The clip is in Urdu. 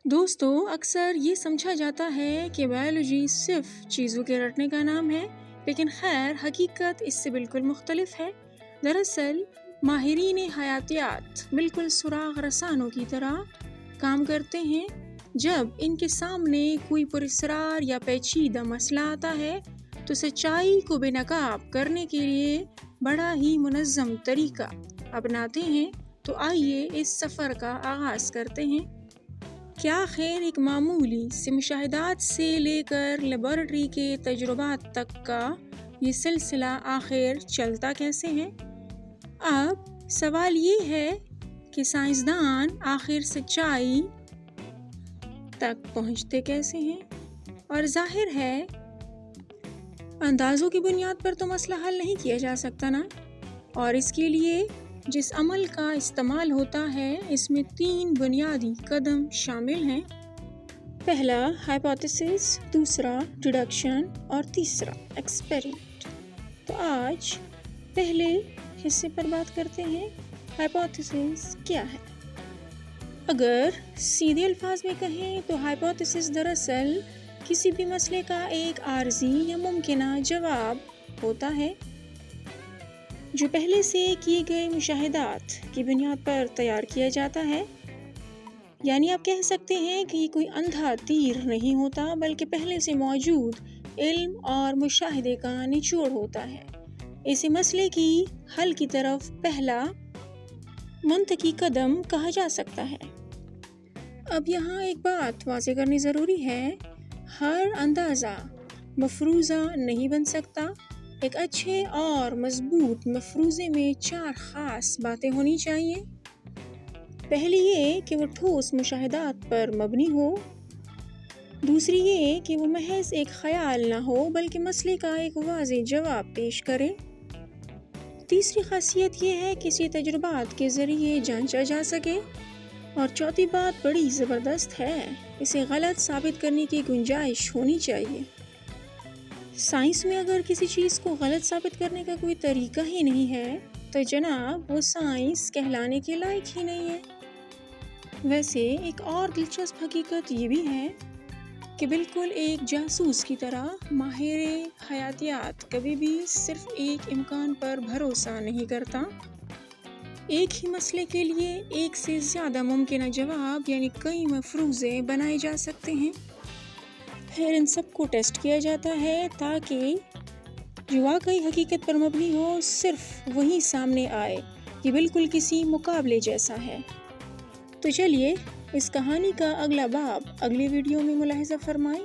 دوستو، اکثر یہ سمجھا جاتا ہے کہ بائیولوجی صرف چیزوں کے رٹنے کا نام ہے، لیکن خیر حقیقت اس سے بالکل مختلف ہے۔ دراصل ماہرین حیاتیات بالکل سراغ رسانوں کی طرح کام کرتے ہیں۔ جب ان کے سامنے کوئی پراسرار یا پیچیدہ مسئلہ آتا ہے تو سچائی کو بے نقاب کرنے کے لیے بڑا ہی منظم طریقہ اپناتے ہیں۔ تو آئیے اس سفر کا آغاز کرتے ہیں۔ کیا خیر ایک معمولی سے مشاہدات سے لے کر لیبارٹری کے تجربات تک کا یہ سلسلہ آخر چلتا کیسے ہے؟ اب سوال یہ ہے کہ سائنسدان آخر سچائی تک پہنچتے کیسے ہیں؟ اور ظاہر ہے اندازوں کی بنیاد پر تو مسئلہ حل نہیں کیا جا سکتا نا۔ اور اس کے لیے جس عمل کا استعمال ہوتا ہے اس میں 3 بنیادی قدم شامل ہیں۔ پہلا ہائپوتھیسس، دوسرا ڈیڈکشن اور تیسرا ایکسپیریمنٹ۔ تو آج پہلے حصے پر بات کرتے ہیں، ہائپوتھیسس کیا ہے؟ اگر سیدھے الفاظ میں کہیں تو ہائپوتھیسس دراصل کسی بھی مسئلے کا ایک عارضی یا ممکنہ جواب ہوتا ہے جو پہلے سے کیے گئے مشاہدات کی بنیاد پر تیار کیا جاتا ہے۔ یعنی آپ کہہ سکتے ہیں کہ یہ کوئی اندھا تیر نہیں ہوتا، بلکہ پہلے سے موجود علم اور مشاہدے کا نچوڑ ہوتا ہے۔ اسے مسئلے کی حل کی طرف پہلا منطقی قدم کہا جا سکتا ہے۔ اب یہاں ایک بات واضح کرنی ضروری ہے، ہر اندازہ مفروضہ نہیں بن سکتا۔ ایک اچھے اور مضبوط مفروضے میں 4 خاص باتیں ہونی چاہیے۔ پہلی یہ کہ وہ ٹھوس مشاہدات پر مبنی ہو، دوسری یہ کہ وہ محض ایک خیال نہ ہو بلکہ مسئلے کا ایک واضح جواب پیش کرے، تیسری خاصیت یہ ہے کہ اسے تجربات کے ذریعے جانچا جا سکے، اور چوتھی بات بڑی زبردست ہے، اسے غلط ثابت کرنے کی گنجائش ہونی چاہیے۔ سائنس میں اگر کسی چیز کو غلط ثابت کرنے کا کوئی طریقہ ہی نہیں ہے تو جناب وہ سائنس کہلانے کے لائق ہی نہیں ہے۔ ویسے ایک اور دلچسپ حقیقت یہ بھی ہے کہ بالکل ایک جاسوس کی طرح ماہر حیاتیات کبھی بھی صرف ایک امکان پر بھروسہ نہیں کرتا۔ ایک ہی مسئلے کے لیے ایک سے زیادہ ممکنہ جواب یعنی کئی مفروضے بنائے جا سکتے ہیں، پھر ان سب کو ٹیسٹ کیا جاتا ہے تاکہ جو واقعی حقیقت پر مبنی ہو صرف وہی سامنے آئے، یہ بالکل کسی مقابلے جیسا ہے۔ تو چلیے اس کہانی کا اگلا باب اگلی ویڈیو میں ملاحظہ فرمائیں۔